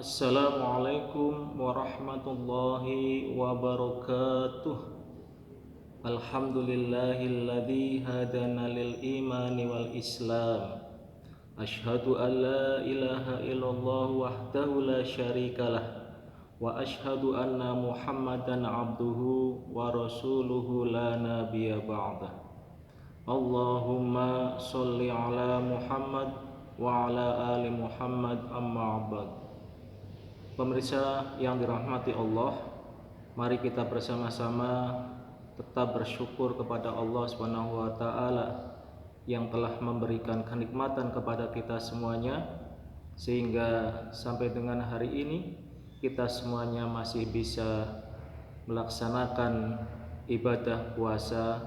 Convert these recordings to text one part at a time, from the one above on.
Assalamualaikum warahmatullahi wabarakatuh. Alhamdulillahilladzi hadana lil imani wal islam. Ashhadu an la ilaha illallah wahdahu la syarikalah wa ashhadu anna Muhammadan abduhu wa rasuluhu la nabiyya ba'dah. Allahumma sholli ala Muhammad wa ala ali Muhammad amma ba'd. Pemirsa yang dirahmati Allah, mari kita bersama-sama tetap bersyukur kepada Allah Subhanahu wa taala yang telah memberikan kenikmatan kepada kita semuanya, sehingga sampai dengan hari ini kita semuanya masih bisa melaksanakan ibadah puasa,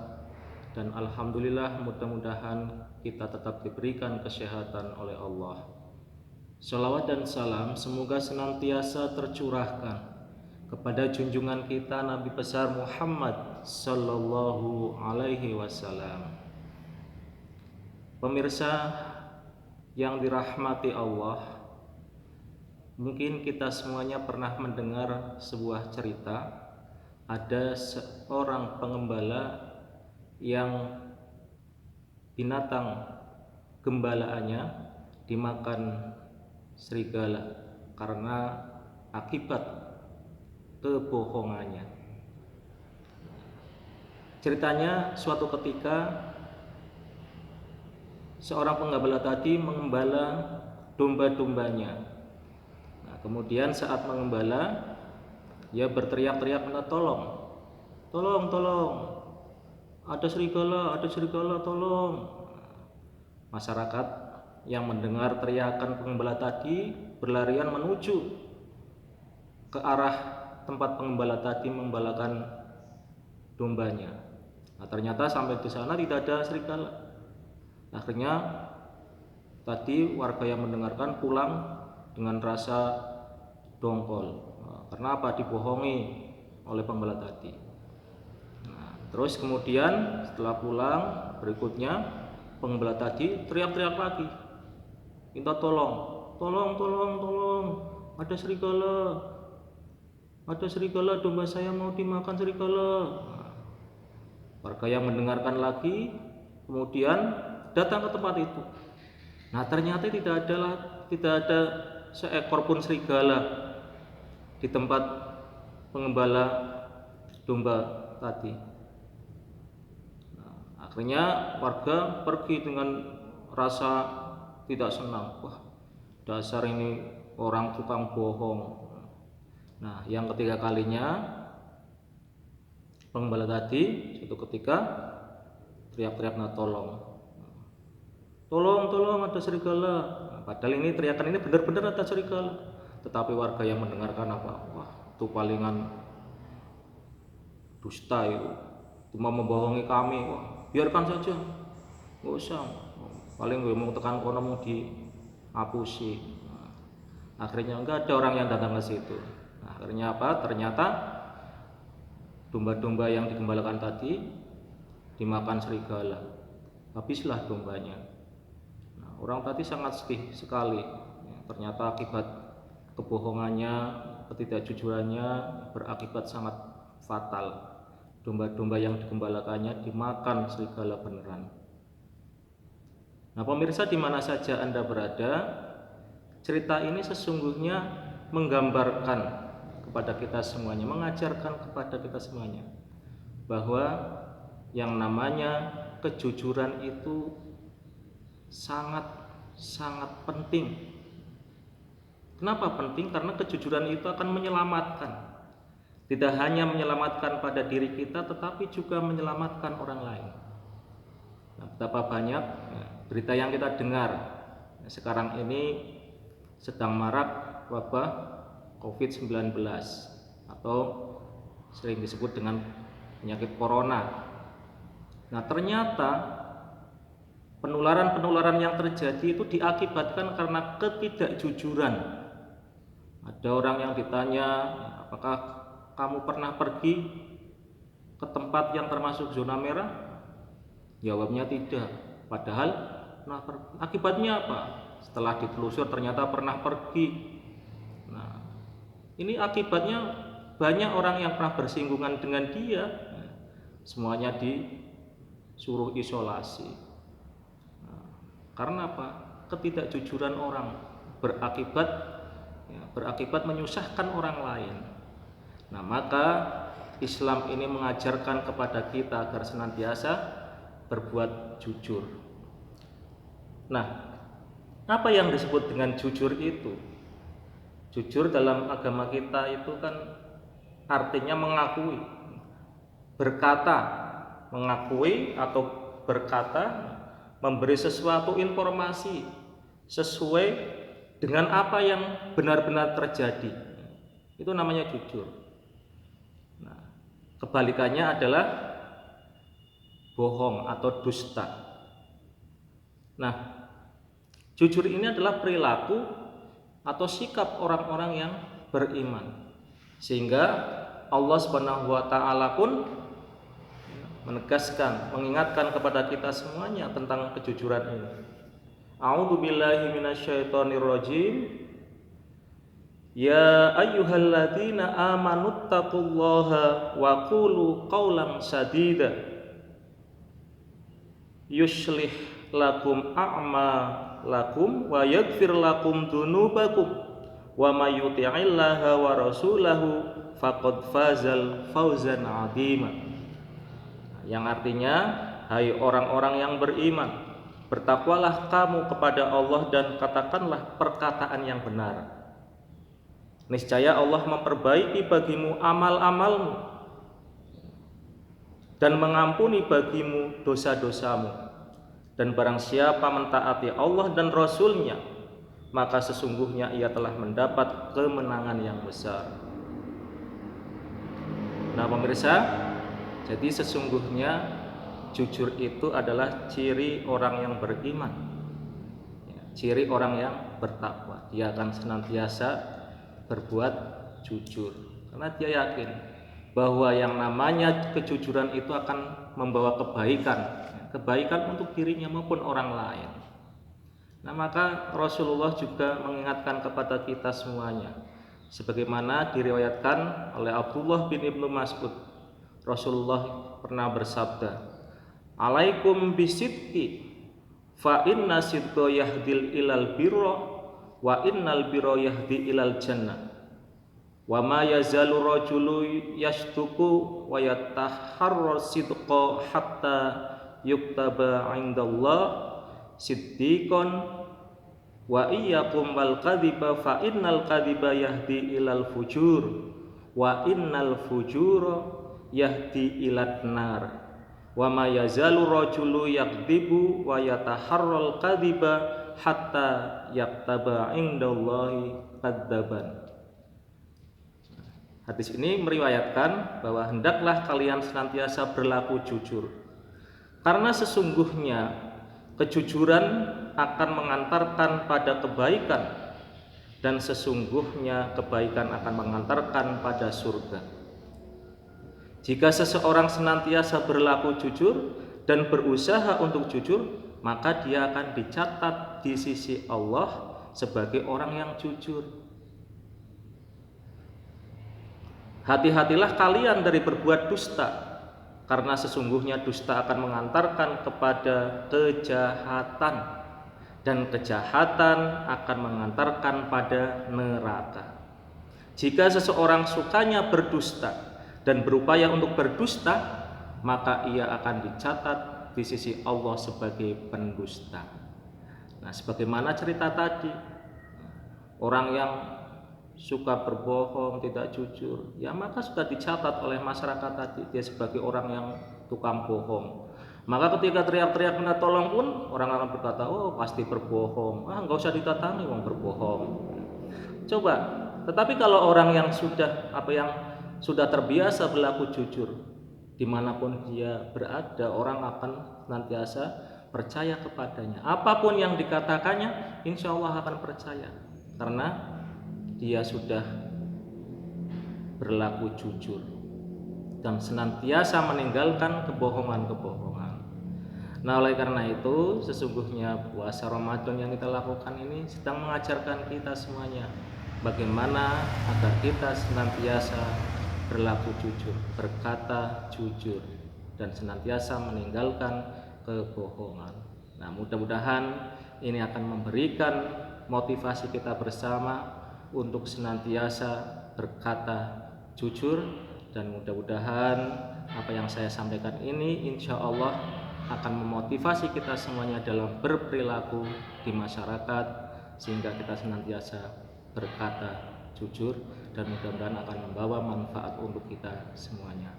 dan alhamdulillah mudah-mudahan kita tetap diberikan kesehatan oleh Allah. Shalawat dan salam semoga senantiasa tercurahkan kepada junjungan kita Nabi besar Muhammad sallallahu alaihi wasallam. Pemirsa yang dirahmati Allah, mungkin kita semuanya pernah mendengar sebuah cerita. Ada seorang pengembala yang binatang gembalaannya dimakan serigala karena akibat kebohongannya. Ceritanya, suatu ketika seorang penggembala tadi mengembala domba-dombanya. Kemudian saat mengembala, ia berteriak-teriak minta tolong, tolong, tolong, ada serigala, tolong. Masyarakat yang mendengar teriakan pengembala tadi berlarian menuju ke arah tempat pengembala tadi mengembalakan dombanya. Ternyata sampai di sana tidak ada serigala. Akhirnya tadi warga yang mendengarkan pulang dengan rasa dongkol. Karena apa? Dibohongi oleh pengembala tadi. Terus kemudian setelah pulang berikutnya, pengembala tadi teriak-teriak lagi, minta tolong, ada serigala, domba saya mau dimakan serigala. Warga yang mendengarkan lagi kemudian datang ke tempat itu. Ternyata tidak ada seekor pun serigala di tempat pengembala domba tadi. Akhirnya warga pergi dengan rasa tidak senang. Wah, dasar ini orang tukang bohong. Yang ketiga kalinya pengembala tadi suatu ketika teriak-teriak tolong, ada serigala. Padahal ini teriakan ini benar-benar ada serigala. Tetapi warga yang mendengarkan apa? Wah, itu palingan dusta itu. Cuma membohongi kami. Wah, biarkan saja, nggak usah. Paling gue mau tekan kono mau dihapusi. Akhirnya enggak ada orang yang datang ke situ. Akhirnya apa? Ternyata domba-domba yang digembalakan tadi dimakan serigala. Habislah dombanya. Orang tadi sangat sedih sekali. Ternyata akibat kebohongannya, ketidakjujurannya berakibat sangat fatal. Domba-domba yang digembalakannya dimakan serigala beneran. Pemirsa di mana saja Anda berada, cerita ini sesungguhnya menggambarkan kepada kita semuanya, mengajarkan kepada kita semuanya bahwa yang namanya kejujuran itu sangat penting. Kenapa penting? Karena kejujuran itu akan menyelamatkan. Tidak hanya menyelamatkan pada diri kita, tetapi juga menyelamatkan orang lain. Betapa banyak berita yang kita dengar sekarang ini sedang marak wabah COVID-19 atau sering disebut dengan penyakit corona. Ternyata penularan yang terjadi itu diakibatkan karena ketidakjujuran. Ada orang yang ditanya, apakah kamu pernah pergi ke tempat yang termasuk zona merah? Jawabnya tidak. Padahal akibatnya apa? Setelah ditelusur ternyata pernah pergi. Ini akibatnya banyak orang yang pernah bersinggungan dengan dia, semuanya disuruh isolasi. Karena apa? Ketidakjujuran orang berakibat menyusahkan orang lain. Nah, maka Islam ini mengajarkan kepada kita agar senantiasa berbuat jujur. Nah, apa yang disebut dengan jujur itu? Jujur dalam agama kita itu kan artinya mengakui, mengakui atau berkata, memberi sesuatu informasi sesuai dengan apa yang benar-benar terjadi. Itu namanya jujur. Nah, kebalikannya adalah bohong atau dusta. Nah, jujur ini adalah perilaku atau sikap orang-orang yang beriman, sehingga Allah Subhanahu wa taala pun menegaskan, mengingatkan kepada kita semuanya tentang kejujuran ini. A'udzubillahi minasyaitonirrajim. Ya ayyuhalladzina amanuttaqullaha wa qulu qawlan sadida yuslih lakum a'malakum wa yaghfir lakum dzunubakum wa may yuti'illaha wa rasulahu faqad fazal fawzan 'azima. Yang artinya, hai orang-orang yang beriman, bertakwalah kamu kepada Allah dan katakanlah perkataan yang benar. Niscaya Allah memperbaiki bagimu amal-amalmu dan mengampuni bagimu dosa-dosamu. Dan barang siapa mentaati Allah dan Rasul-Nya, maka sesungguhnya ia telah mendapat kemenangan yang besar. Nah pemirsa, jadi sesungguhnya jujur itu adalah ciri orang yang beriman, ciri orang yang bertakwa. Dia akan senantiasa berbuat jujur karena dia yakin bahwa yang namanya kejujuran itu akan membawa kebaikan untuk dirinya maupun orang lain. Nah, maka Rasulullah juga mengingatkan kepada kita semuanya, sebagaimana diriwayatkan oleh Abdullah bin Ibnu Mas'ud. Rasulullah pernah bersabda, "Alaikum bisidqi, fa inna sidqa yahdil ilal birra wa innal birra yahdi ilal jannah. Wa ma yazalu rajulu yashtuku wa yataharra sidqa hatta yuktaba 'indallah siddiqan wa iyyakum wal kadhiba fa innal kadhiba yahdi ilal fujur wa innal fujura yahdi ilat nar. Wa ma yazalu rajulu yakdzibu wa yataharral kadhiba hatta yaktaba 'indallahi kadzaban." Hadis ini meriwayatkan bahwa hendaklah kalian senantiasa berlaku jujur, karena sesungguhnya kejujuran akan mengantarkan pada kebaikan, dan sesungguhnya kebaikan akan mengantarkan pada surga. Jika seseorang senantiasa berlaku jujur dan berusaha untuk jujur, maka dia akan dicatat di sisi Allah sebagai orang yang jujur. Hati-hatilah kalian dari berbuat dusta, karena sesungguhnya dusta akan mengantarkan kepada kejahatan, dan kejahatan akan mengantarkan pada neraka. Jika seseorang sukanya berdusta dan berupaya untuk berdusta, maka ia akan dicatat di sisi Allah sebagai pendusta. Nah, sebagaimana cerita tadi, orang yang suka berbohong, tidak jujur, ya maka sudah dicatat oleh masyarakat tadi dia sebagai orang yang tukang bohong. Maka ketika teriak-teriak minta tolong pun orang akan berkata, oh pasti berbohong, nggak usah didatangi, wong berbohong. Coba, tetapi kalau orang yang sudah terbiasa berlaku jujur, dimanapun dia berada, orang akan senantiasa percaya kepadanya. Apapun yang dikatakannya, insya Allah akan percaya, karena dia sudah berlaku jujur dan senantiasa meninggalkan kebohongan-kebohongan. Nah, oleh karena itu sesungguhnya puasa Ramadan yang kita lakukan ini sedang mengajarkan kita semuanya bagaimana agar kita senantiasa berlaku jujur, berkata jujur, dan senantiasa meninggalkan kebohongan. Nah, mudah-mudahan ini akan memberikan motivasi kita bersama untuk senantiasa berkata jujur, dan mudah-mudahan apa yang saya sampaikan ini insya Allah akan memotivasi kita semuanya dalam berperilaku di masyarakat, sehingga kita senantiasa berkata jujur, dan mudah-mudahan akan membawa manfaat untuk kita semuanya.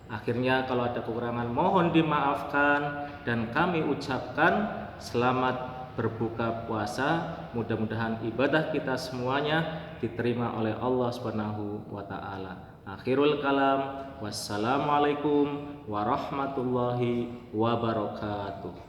Akhirnya kalau ada kekurangan mohon dimaafkan, dan kami ucapkan selamat berbuka puasa. Mudah-mudahan ibadah kita semuanya diterima oleh Allah Subhanahu wa taala. Akhirul kalam, wassalamualaikum warahmatullahi wabarakatuh.